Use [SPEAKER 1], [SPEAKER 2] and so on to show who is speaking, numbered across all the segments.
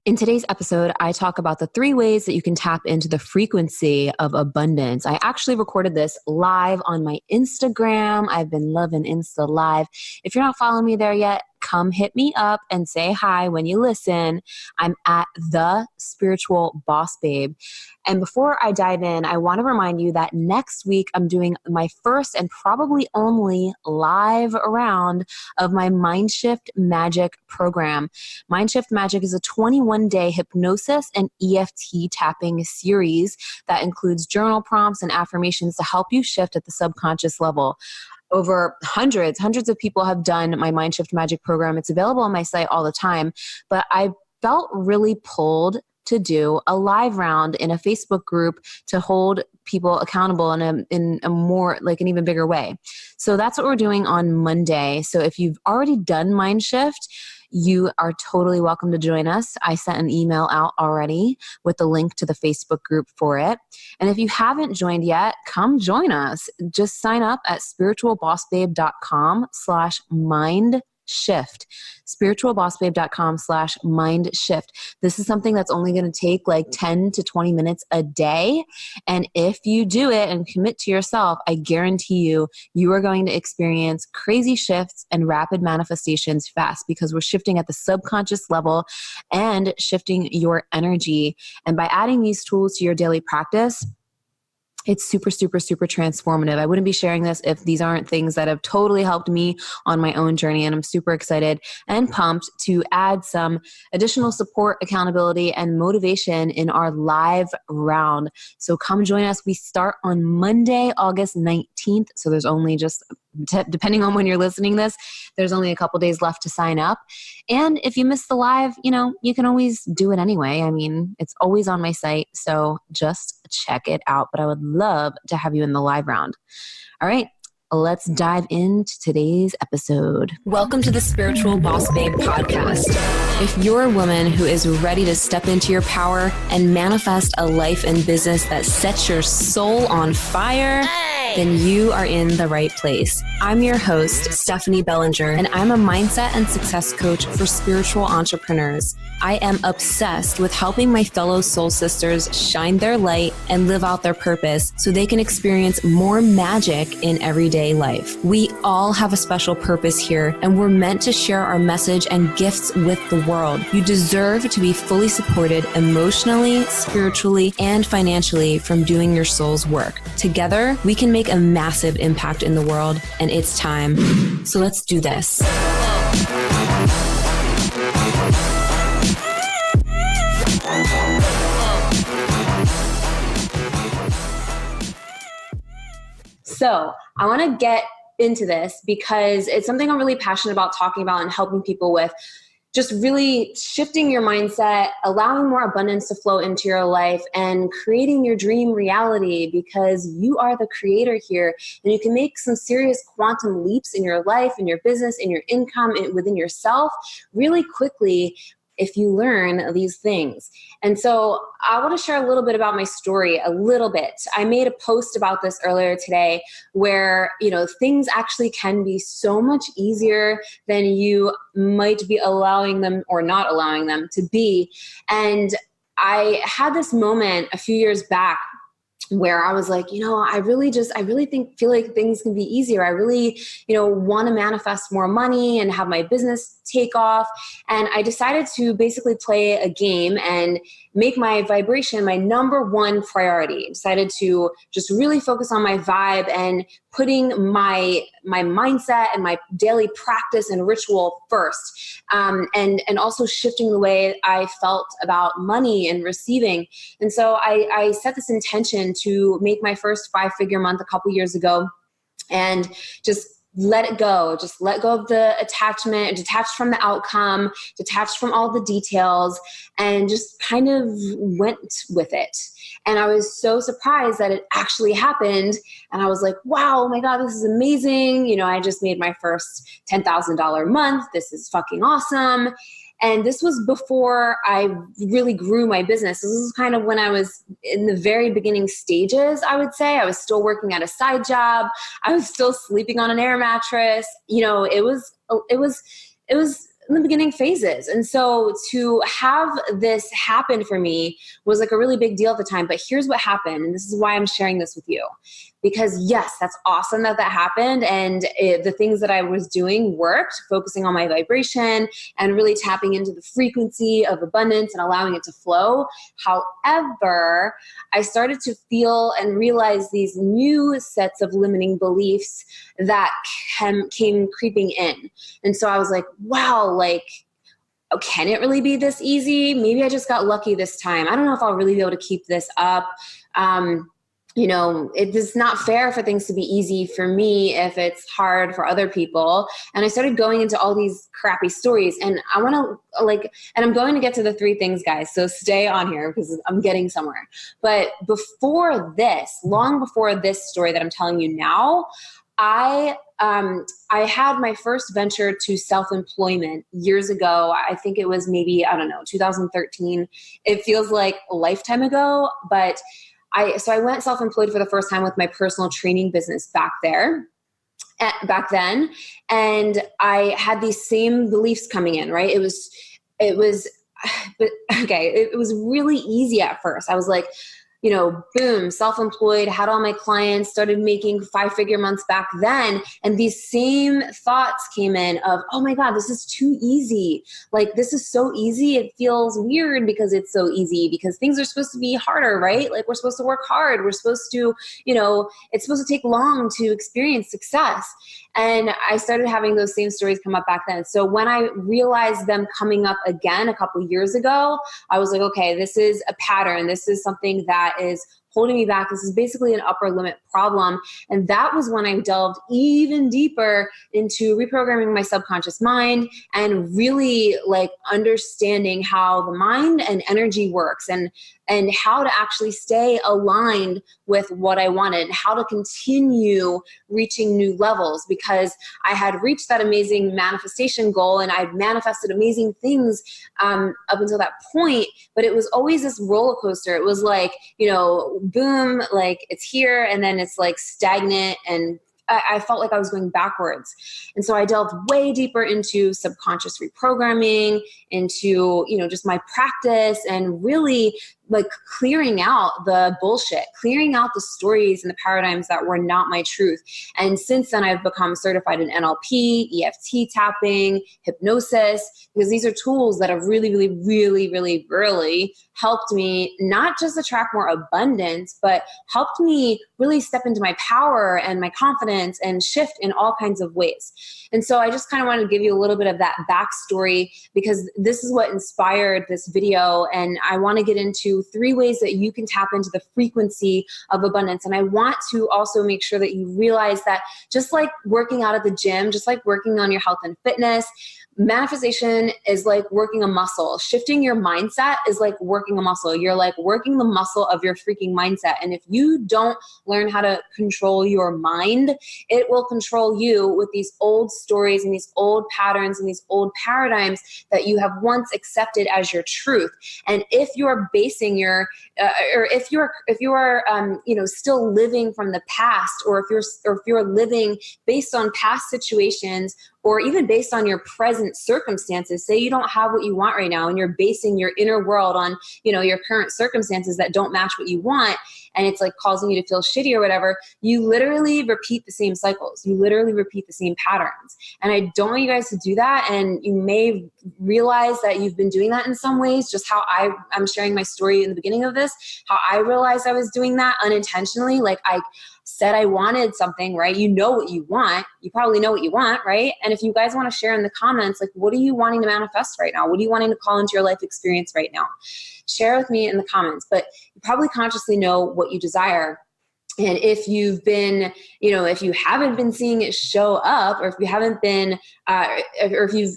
[SPEAKER 1] In today's episode, I talk about the 3 ways that you can tap into the frequency of abundance. I actually recorded this live on my Instagram. I've been loving Insta Live. If you're not following me there yet, come hit me up and say hi when you listen. I'm at The Spiritual Boss Babe. And before I dive in, I want to remind you that next week I'm doing my first and probably only live round of my MindSHIFT Magic program. MindSHIFT Magic is a 21-day hypnosis and EFT tapping series that includes journal prompts and affirmations to help you shift at the subconscious level. Over hundreds of people have done my MindSHIFT Magic program. It's available on my site all the time, but I felt really pulled to do a live round in a Facebook group to hold people accountable in a more, like, an even bigger way. So that's what we're doing on Monday. So if you've already done MindSHIFT, you are totally welcome to join us. I sent an email out already with the link to the Facebook group for it. And if you haven't joined yet, come join us. Just sign up at spiritualbossbabe.com/mindshift. spiritualbossbabe.com/mindshift. This is something that's only going to take like 10 to 20 minutes a day. And if you do it and commit to yourself, I guarantee you are going to experience crazy shifts and rapid manifestations fast, because we're shifting at the subconscious level and shifting your energy. And by adding these tools to your daily practice, it's super transformative. I wouldn't be sharing this if these aren't things that have totally helped me on my own journey. And I'm super excited and pumped to add some additional support, accountability, and motivation in our live round. So come join us. We start on Monday, August 19th. So there's only just, depending on when you're listening this, there's only a couple days left to sign up. And if you miss the live, you can always do it anyway. I mean, it's always on my site. So just check it out. But I would love to have you in the live round. All right, let's dive into today's episode. Welcome to the Spiritual Boss Babe podcast. If you're a woman who is ready to step into your power and manifest a life and business that sets your soul on fire, then you are in the right place. I'm your host, Stephanie Bellinger, and I'm a mindset and success coach for spiritual entrepreneurs. I am obsessed with helping my fellow soul sisters shine their light and live out their purpose so they can experience more magic in everyday life. We all have a special purpose here, and we're meant to share our message and gifts with the world. You deserve to be fully supported emotionally, spiritually, and financially from doing your soul's work. Together, we can make a massive impact in the world, and it's time. So let's do this. So I want to get into this because it's something I'm really passionate about talking about and helping people with. Just really shifting your mindset, allowing more abundance to flow into your life, and creating your dream reality, because you are the creator here, and you can make some serious quantum leaps in your life, in your business, in your income, and within yourself really quickly if you learn these things. And so I want to share a little bit about my story, a little bit. I made a post about this earlier today where, things actually can be so much easier than you might be allowing them or not allowing them to be. And I had this moment a few years back where I was like, I really feel like things can be easier. I really, want to manifest more money and have my business take off. And I decided to basically play a game and make my vibration my number one priority. I decided to just really focus on my vibe and putting my mindset and my daily practice and ritual first. And also shifting the way I felt about money and receiving. And so I set this intention to make my first 5-figure month a couple years ago, and just let it go. Just let go of the attachment, detached from the outcome, detached from all the details, and just kind of went with it. And I was so surprised that it actually happened. And I was like, wow, oh my God, this is amazing. I just made my first $10,000 month. This is fucking awesome. And this was before I really grew my business. This was kind of when I was in the very beginning stages, I would say. I was still working at a side job. I was still sleeping on an air mattress. It was in the beginning phases. And so to have this happen for me was like a really big deal at the time. But here's what happened. And this is why I'm sharing this with you. Because yes, that's awesome that that happened. And the things that I was doing worked, focusing on my vibration and really tapping into the frequency of abundance and allowing it to flow. However, I started to feel and realize these new sets of limiting beliefs that came creeping in. And so I was like, wow, like, oh, can it really be this easy? Maybe I just got lucky this time. I don't know if I'll really be able to keep this up. It is not fair for things to be easy for me if it's hard for other people. And I started going into all these crappy stories, and I want to and I'm going to get to the 3 things, guys. So stay on here because I'm getting somewhere. But before this, long before this story that I'm telling you now, I had my first venture to self-employment years ago. I think it was maybe, 2013. It feels like a lifetime ago, but I went self-employed for the first time with my personal training business back then. And I had these same beliefs coming in, right? It was really easy at first. I was like, boom, self-employed, had all my clients, started making 5-figure months back then. And these same thoughts came in of, oh my God, this is too easy. Like, this is so easy. It feels weird because it's so easy, because things are supposed to be harder, right? Like, we're supposed to work hard. We're supposed to, it's supposed to take long to experience success. And I started having those same stories come up back then. So when I realized them coming up again a couple years ago, I was like, okay, this is a pattern. This is something that is holding me back. This is basically an upper limit problem. And that was when I delved even deeper into reprogramming my subconscious mind and really understanding how the mind and energy works, and how to actually stay aligned with what I wanted, how to continue reaching new levels, because I had reached that amazing manifestation goal and I'd manifested amazing things up until that point, but it was always this roller coaster. It was like, boom, like it's here and then it's like stagnant, and I felt like I was going backwards. And so I delved way deeper into subconscious reprogramming, into, just my practice, and really clearing out the bullshit, clearing out the stories and the paradigms that were not my truth. And since then, I've become certified in NLP, EFT tapping, hypnosis, because these are tools that have really, really, really, really, really helped me not just attract more abundance, but helped me really step into my power and my confidence and shift in all kinds of ways. And so I just kind of wanted to give you a little bit of that backstory, because this is what inspired this video. And I want to get into 3 ways that you can tap into the frequency of abundance. And I want to also make sure that you realize that just like working out at the gym, just like working on your health and fitness, manifestation is like working a muscle. Shifting your mindset is like working a muscle. You're like working the muscle of your freaking mindset. And if you don't learn how to control your mind, it will control you with these old stories and these old patterns and these old paradigms that you have once accepted as your truth. And if you're basing your, or if you are still living from the past, or if you're living based on past situations, or even based on your present circumstances, say you don't have what you want right now and you're basing your inner world on, your current circumstances that don't match what you want, and it's like causing you to feel shitty or whatever, you literally repeat the same cycles. You literally repeat the same patterns. And I don't want you guys to do that. And you may realize that you've been doing that in some ways, just how I'm sharing my story in the beginning of this, how I realized I was doing that unintentionally. Like I said I wanted something, right? You know what you want. You probably know what you want, right? And if you guys want to share in the comments, like, what are you wanting to manifest right now? What are you wanting to call into your life experience right now? Share with me in the comments, but you probably consciously know what you desire. And if you've been, if you haven't been seeing it show up, or if you haven't been, or if you've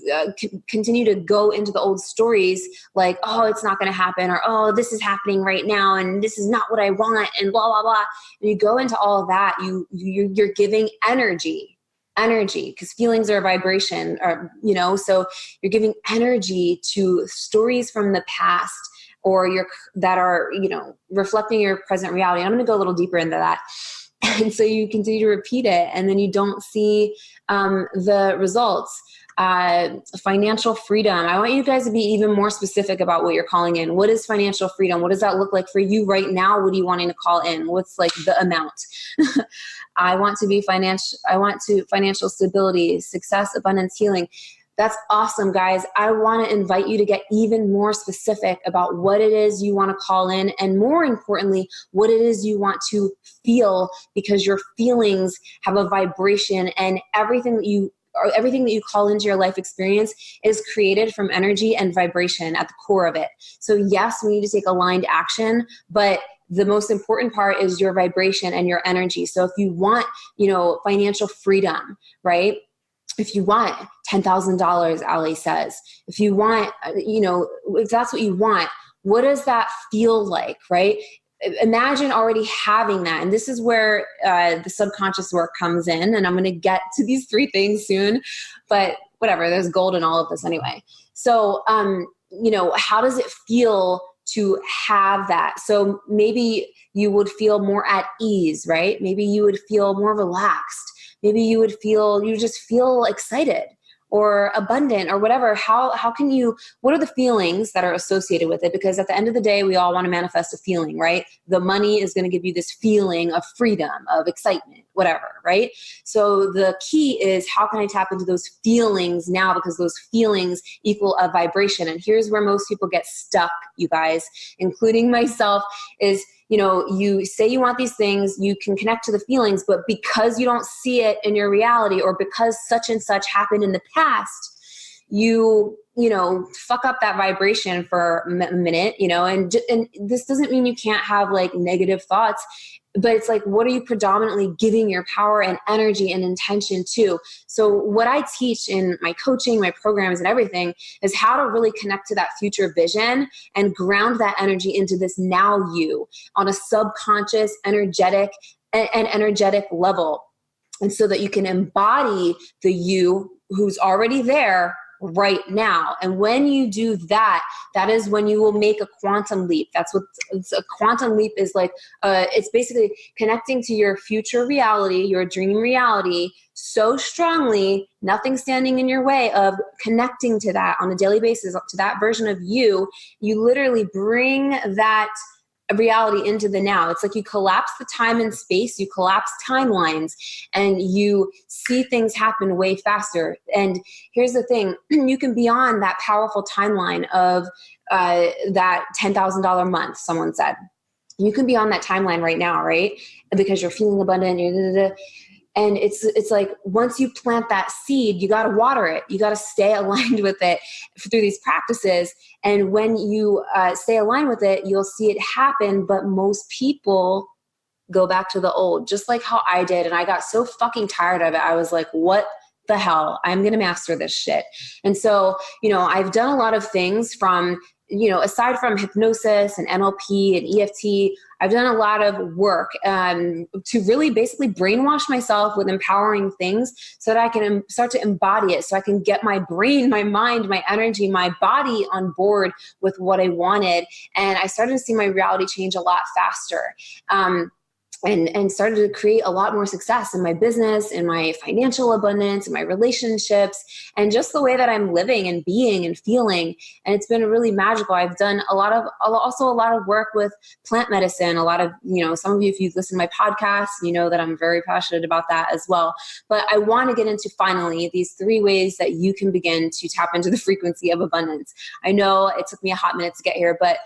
[SPEAKER 1] continued to go into the old stories, like, oh, it's not going to happen, or, oh, this is happening right now, and this is not what I want, and blah, blah, blah. And you go into all of that, you're giving energy, because feelings are a vibration, or, so you're giving energy to stories from the past, or that are, reflecting your present reality. And I'm going to go a little deeper into that. And so you continue to repeat it, and then you don't see the results. financial freedom. I want you guys to be even more specific about what you're calling in. What is financial freedom? What does that look like for you right now? What are you wanting to call in? What's like the amount? I want financial stability, success, abundance, healing. That's awesome, guys. I want to invite you to get even more specific about what it is you want to call in, and more importantly, what it is you want to feel, because your feelings have a vibration, and everything that you call into your life experience is created from energy and vibration at the core of it. So yes, we need to take aligned action, but the most important part is your vibration and your energy. So if you want, financial freedom, right? If you want $10,000, Ali says, if you want, if that's what you want, what does that feel like, right? Imagine already having that. And this is where the subconscious work comes in. And I'm going to get to these 3 things soon, but whatever, there's gold in all of this anyway. So, how does it feel to have that? So maybe you would feel more at ease, right? Maybe you would feel more relaxed. Maybe you just feel excited or abundant or whatever. What are the feelings that are associated with it? Because at the end of the day, we all want to manifest a feeling, right? The money is going to give you this feeling of freedom, of excitement, whatever, right? So the key is, how can I tap into those feelings now? Because those feelings equal a vibration. And here's where most people get stuck, you guys, including myself, is you say you want these things, you can connect to the feelings, but because you don't see it in your reality, or because such and such happened in the past, you fuck up that vibration for a minute, and this doesn't mean you can't have like negative thoughts, but it's like, what are you predominantly giving your power and energy and intention to? So what I teach in my coaching, my programs and everything is how to really connect to that future vision and ground that energy into this now you on a subconscious, energetic level. And so that you can embody the you who's already there right now. And when you do that, that is when you will make a quantum leap. That's what a quantum leap is like. It's basically connecting to your future reality, your dream reality, so strongly, nothing standing in your way of connecting to that on a daily basis, to that version of you. You literally bring that reality into the now. It's like you collapse the time and space, you collapse timelines, and you see things happen way faster. And here's the thing, you can be on that powerful timeline of that $10,000 month, someone said. You can be on that timeline right now, right? Because you're feeling abundant, and it's like, once you plant that seed, you got to water it. You got to stay aligned with it through these practices. And when you stay aligned with it, you'll see it happen. But most people go back to the old, just like how I did. And I got so fucking tired of it. I was like, what the hell? I'm going to master this shit. And so, I've done a lot of things from, aside from hypnosis and NLP and EFT, I've done a lot of work to really basically brainwash myself with empowering things so that I can start to embody it, so I can get my brain, my mind, my energy, my body on board with what I wanted. And I started to see my reality change a lot faster. And started to create a lot more success in my business, in my financial abundance, in my relationships, and just the way that I'm living and being and feeling. And it's been really magical. I've done a lot of work with plant medicine. A lot of, some of you, if you've listened to my podcast, you know that I'm very passionate about that as well. But I want to get into finally these 3 ways that you can begin to tap into the frequency of abundance. I know it took me a hot minute to get here, but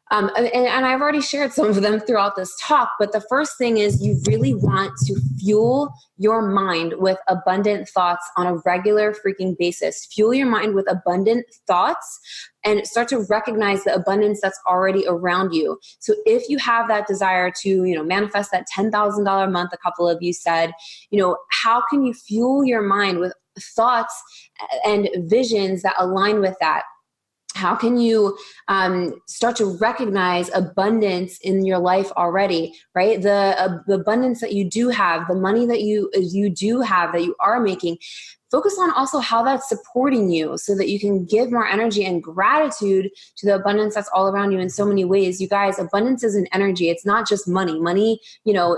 [SPEAKER 1] and I've already shared some of them throughout this talk, but the first thing is you really want to fuel your mind with abundant thoughts on a regular freaking basis. Fuel your mind with abundant thoughts and start to recognize the abundance that's already around you. So if you have that desire to, manifest that $10,000 month, a couple of you said, how can you fuel your mind with thoughts and visions that align with that? How can you start to recognize abundance in your life already, right? The abundance that you do have, the money that you do have, that you are making. focus on also how that's supporting you so that you can give more energy and gratitude to the abundance that's all around you in so many ways. You guys, abundance is an energy. It's not just money. Money,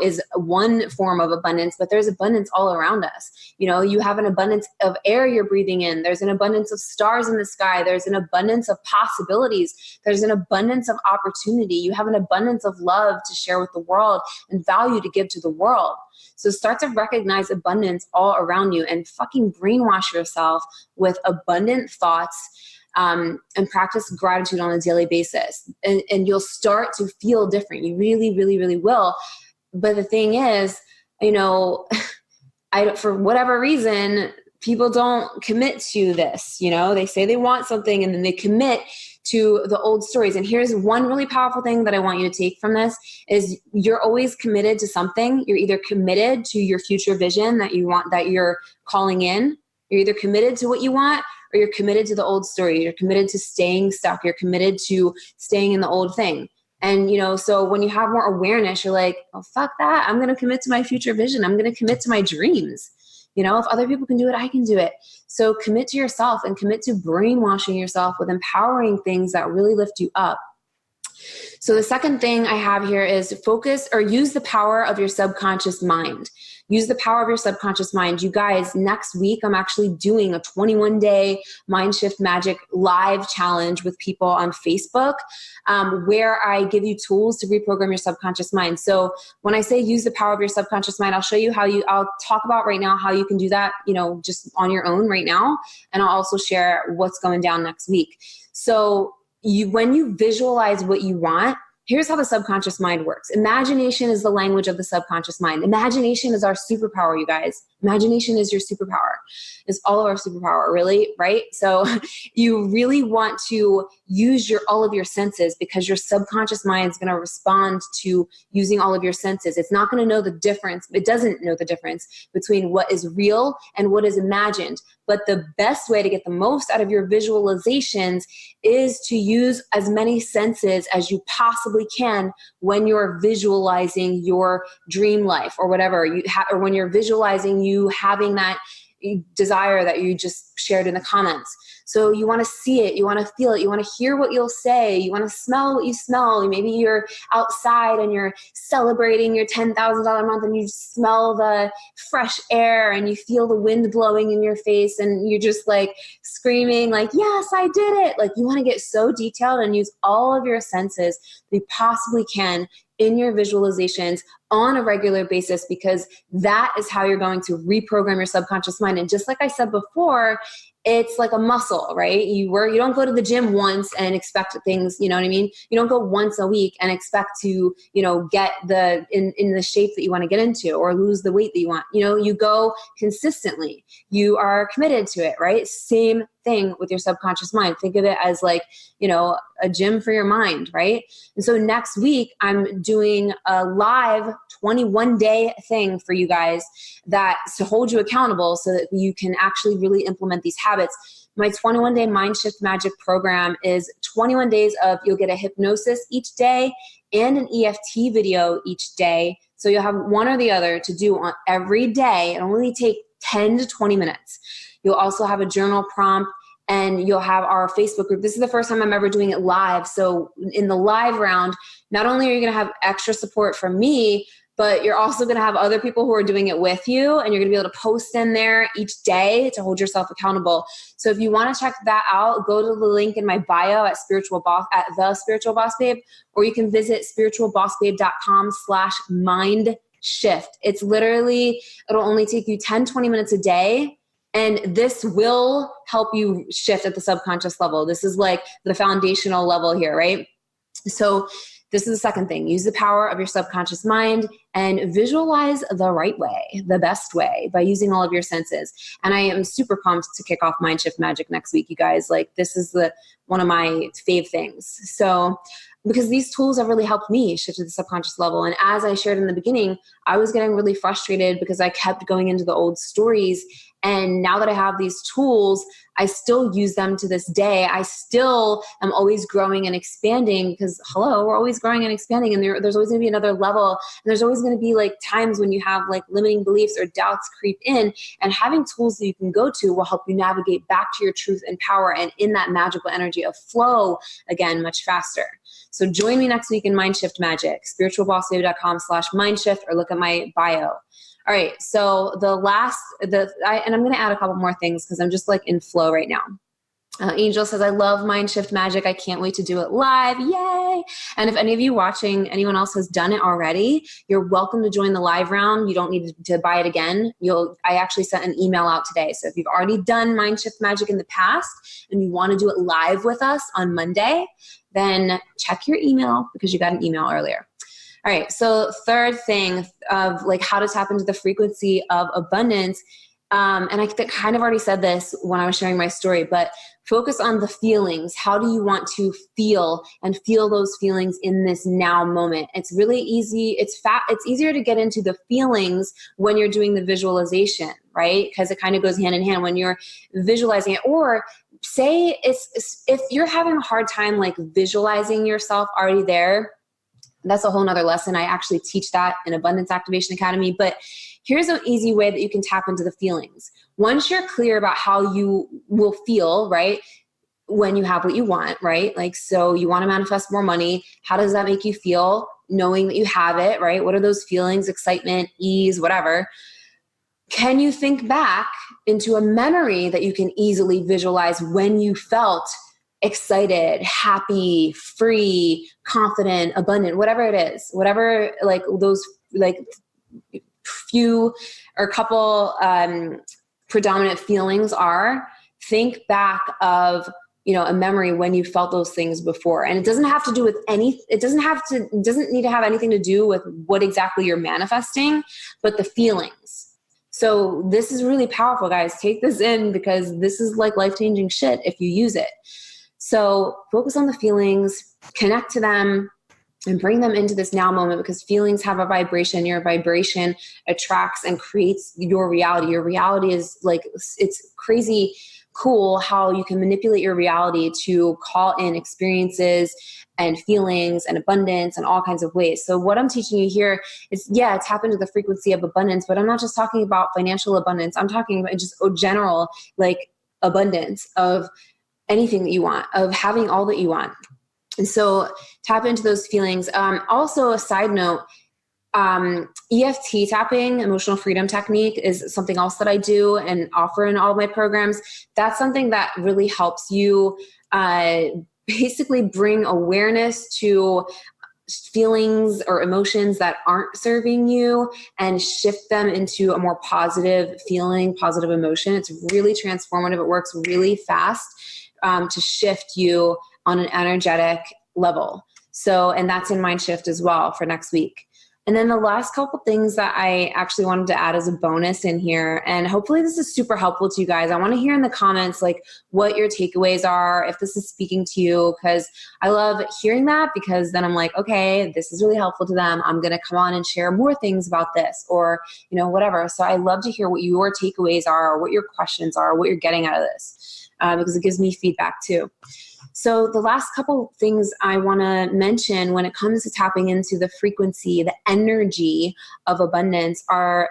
[SPEAKER 1] is one form of abundance, but there's abundance all around us. You have an abundance of air you're breathing in. There's an abundance of stars in the sky. There's an abundance of possibilities. There's an abundance of opportunity. You have an abundance of love to share with the world and value to give to the world. So start to recognize abundance all around you and fucking brainwash yourself with abundant thoughts, and practice gratitude on a daily basis. And you'll start to feel different. You really, really, really will. But the thing is, for whatever reason, people don't commit to this. They say they want something and then they commit to the old stories. And here's one really powerful thing that I want you to take from this is you're always committed to something. You're either committed to your future vision that you want, that you're calling in. You're either committed to what you want or you're committed to the old story. You're committed to staying stuck. You're committed to staying in the old thing. And, so when you have more awareness, you're like, oh, fuck that. I'm going to commit to my future vision. I'm going to commit to my dreams. If other people can do it, I can do it. So commit to yourself and commit to brainwashing yourself with empowering things that really lift you up. So the second thing I have here is focus or use the power of your subconscious mind. Use the power of your subconscious mind. You guys, next week, I'm actually doing a 21-day MindShift Magic live challenge with people on Facebook, where I give you tools to reprogram your subconscious mind. So when I say use the power of your subconscious mind, I'll show you I'll talk about right now how you can do that, just on your own right now. And I'll also share what's going down next week. So when you visualize what you want, here's how the subconscious mind works. Imagination is the language of the subconscious mind. Imagination is our superpower, you guys. Imagination is your superpower. It's all of our superpower, really, right? So you really want to use all of your senses because your subconscious mind is going to respond to using all of your senses. It's not going to know the difference. It doesn't know the difference between what is real and what is imagined. But the best way to get the most out of your visualizations is to use as many senses as you possibly can when you're visualizing your dream life or whatever or when you're visualizing you having that desire that you just shared in the comments. So you want to see it, you want to feel it, you want to hear what you'll say, you want to smell what you smell. Maybe you're outside and you're celebrating your $10,000 a month and you smell the fresh air and you feel the wind blowing in your face and you're just like screaming like, yes, I did it. Like you want to get so detailed and use all of your senses that you possibly can in your visualizations on a regular basis, because that is how you're going to reprogram your subconscious mind. And just like I said before, it's like a muscle, right? You don't go to the gym once and expect things, you know what I mean? You don't go once a week and expect to, get in the shape that you want to get into or lose the weight that you want. You go consistently. You are committed to it, right? Same thing with your subconscious mind. Think of it as like, a gym for your mind, right? And so next week, I'm doing a live 21-day thing for you guys to hold you accountable so that you can actually really implement these habits. My 21-day MindShift Magic program is 21 days of, you'll get a hypnosis each day and an EFT video each day. So you'll have one or the other to do on every day. It'll only take 10 to 20 minutes. You'll also have a journal prompt and you'll have our Facebook group. This is the first time I'm ever doing it live. So in the live round, not only are you going to have extra support from me, but you're also going to have other people who are doing it with you, and you're going to be able to post in there each day to hold yourself accountable. So if you want to check that out, go to the link in my bio at The Spiritual Boss Babe, or you can visit spiritualbossbabe.com/mindshift. It's literally, it'll only take you 10, 20 minutes a day. And this will help you shift at the subconscious level. This is like the foundational level here, right? So this is the second thing. Use the power of your subconscious mind and visualize the right way, the best way, by using all of your senses. And I am super pumped to kick off MindShift Magic next week, you guys. Like, this is one of my fave things. So, because these tools have really helped me shift to the subconscious level. And as I shared in the beginning, I was getting really frustrated because I kept going into the old stories And now that I have these tools, I still use them to this day. I still am always growing and expanding because, hello, we're always growing and expanding. And there's always going to be another level. And there's always going to be like times when you have like limiting beliefs or doubts creep in. And having tools that you can go to will help you navigate back to your truth and power and in that magical energy of flow again, much faster. So join me next week in MindShift Magic, spiritualbossbaby.com/mindshift, or look at my bio. All right. So and I'm going to add a couple more things because I'm just like in flow right now. Angel says, I love MindShift Magic. I can't wait to do it live. Yay. And if any of you watching, anyone else has done it already, you're welcome to join the live round. You don't need to buy it again. I actually sent an email out today. So if you've already done MindShift Magic in the past and you want to do it live with us on Monday, then check your email because you got an email earlier. All right. So third thing of like how to tap into the frequency of abundance. And I kind of already said this when I was sharing my story, but focus on the feelings. How do you want to feel and feel those feelings in this now moment? It's really easy. It's easier to get into the feelings when you're doing the visualization, right? Because it kind of goes hand in hand when you're visualizing it. Or say if you're having a hard time like visualizing yourself already there, that's a whole nother lesson. I actually teach that in Abundance Activation Academy. But here's an easy way that you can tap into the feelings. Once you're clear about how you will feel, right, when you have what you want, right? Like, so you want to manifest more money. How does that make you feel knowing that you have it, right? What are those feelings? Excitement, ease, whatever. Can you think back into a memory that you can easily visualize when you felt excited, happy, free, confident, abundant, whatever it is, whatever like those like few or couple predominant feelings are, think back of, a memory when you felt those things before. And it doesn't have to do with it doesn't need to have anything to do with what exactly you're manifesting, but the feelings. So this is really powerful, guys. Take this in because this is like life-changing shit if you use it. So focus on the feelings, connect to them, and bring them into this now moment because feelings have a vibration. Your vibration attracts and creates your reality. Your reality is like, it's crazy cool how you can manipulate your reality to call in experiences and feelings and abundance and all kinds of ways. So what I'm teaching you here is, tap into the frequency of abundance, but I'm not just talking about financial abundance. I'm talking about just general, like abundance of anything that you want, of having all that you want. And so tap into those feelings. Also, a side note, EFT tapping, emotional freedom technique, is something else that I do and offer in all of my programs. That's something that really helps you basically bring awareness to feelings or emotions that aren't serving you and shift them into a more positive feeling, positive emotion. It's really transformative. It works really fast to shift you on an energetic level. So, and that's in MindShift as well for next week. And then the last couple things that I actually wanted to add as a bonus in here, and hopefully this is super helpful to you guys. I want to hear in the comments like what your takeaways are, if this is speaking to you, because I love hearing that, because then I'm like, okay, this is really helpful to them. I'm going to come on and share more things about this or, whatever. So I love to hear what your takeaways are, or what your questions are, or what you're getting out of this, because it gives me feedback too. So the last couple things I want to mention when it comes to tapping into the frequency, the energy of abundance are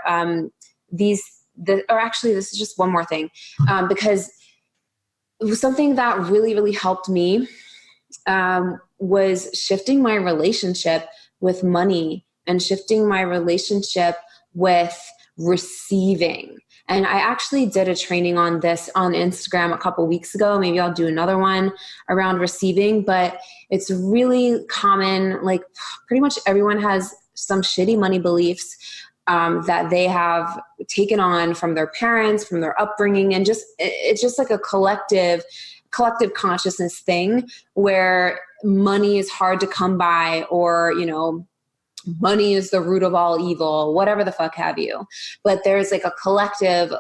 [SPEAKER 1] this is just one more thing, because it was something that really, really helped me was shifting my relationship with money and shifting my relationship with receiving. And I actually did a training on this on Instagram a couple weeks ago. Maybe I'll do another one around receiving, but it's really common. Like pretty much everyone has some shitty money beliefs that they have taken on from their parents, from their upbringing. And it's just like a collective consciousness thing where money is hard to come by, or, money is the root of all evil, whatever the fuck have you. But there's like a collective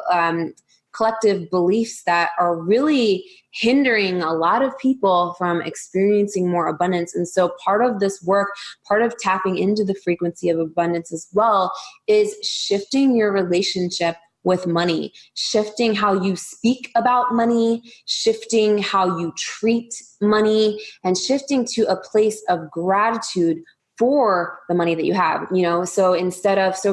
[SPEAKER 1] beliefs that are really hindering a lot of people from experiencing more abundance. And so part of this work, part of tapping into the frequency of abundance as well, is shifting your relationship with money, shifting how you speak about money, shifting how you treat money, and shifting to a place of gratitude for the money that you have, so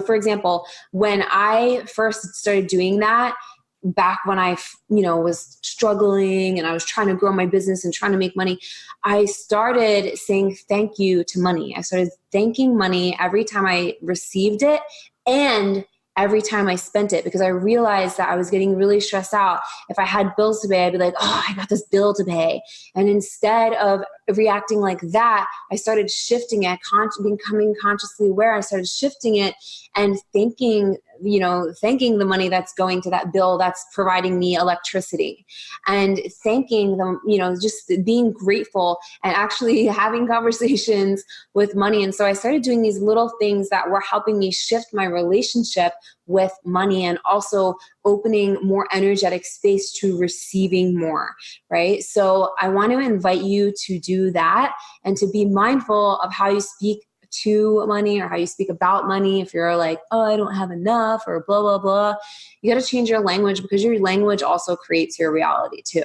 [SPEAKER 1] for example, when I first started doing that, back when I, was struggling and I was trying to grow my business and trying to make money, I started saying thank you to money. I started thanking money every time I received it and every time I spent it, because I realized that I was getting really stressed out. If I had bills to pay, I'd be like, oh, I got this bill to pay. And instead of reacting like that, I started shifting it, becoming consciously aware. I started shifting it and thanking the money that's going to that bill that's providing me electricity, and thanking them, just being grateful and actually having conversations with money. And so I started doing these little things that were helping me shift my relationship with money and also opening more energetic space to receiving more, right? So I want to invite you to do that and to be mindful of how you speak to money or how you speak about money. If you're like, oh, I don't have enough or blah, blah, blah, you got to change your language, because your language also creates your reality too.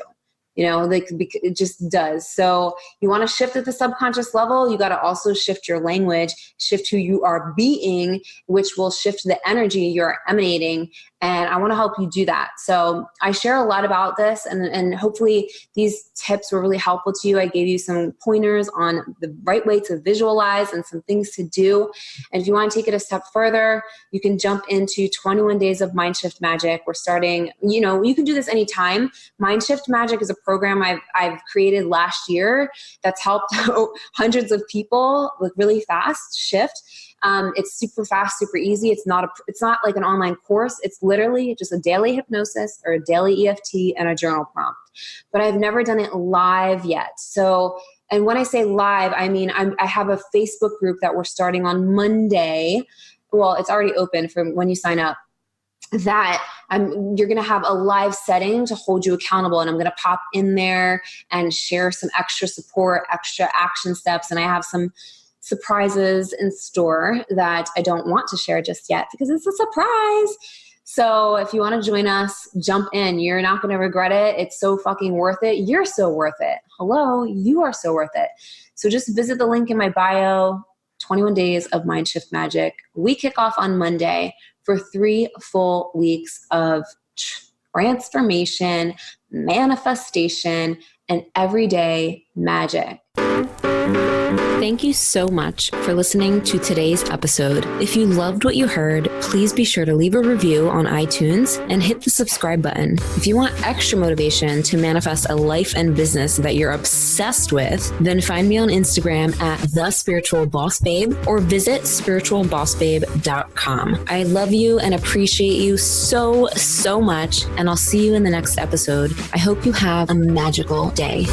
[SPEAKER 1] It just does. So you want to shift at the subconscious level. You got to also shift your language, shift who you are being, which will shift the energy you're emanating. And I want to help you do that. So I share a lot about this, and hopefully these tips were really helpful to you. I gave you some pointers on the right way to visualize and some things to do. And if you want to take it a step further, you can jump into 21 Days of MindSHIFT Magic. We're starting, you can do this anytime. MindSHIFT Magic is a program I've created last year that's helped hundreds of people with really fast shift. It's super fast, super easy. It's not like an online course. It's literally just a daily hypnosis or a daily EFT and a journal prompt. But I've never done it live yet. So, and when I say live, I mean, I have a Facebook group that we're starting on Monday. Well, it's already open for when you sign up. You're going to have a live setting to hold you accountable. And I'm going to pop in there and share some extra support, extra action steps. And I have some surprises in store that I don't want to share just yet because it's a surprise. So if you want to join us, jump in. You're not going to regret it. It's so fucking worth it. You're so worth it. Hello, you are so worth it. So just visit the link in my bio, 21 Days of MindSHIFT Magic. We kick off on Monday for 3 full weeks of transformation, manifestation, and everyday magic. Thank you so much for listening to today's episode. If you loved what you heard, please be sure to leave a review on iTunes and hit the subscribe button. If you want extra motivation to manifest a life and business that you're obsessed with, then find me on Instagram at thespiritualbossbabe or visit spiritualbossbabe.com. I love you and appreciate you so, so much, and I'll see you in the next episode. I hope you have a magical day.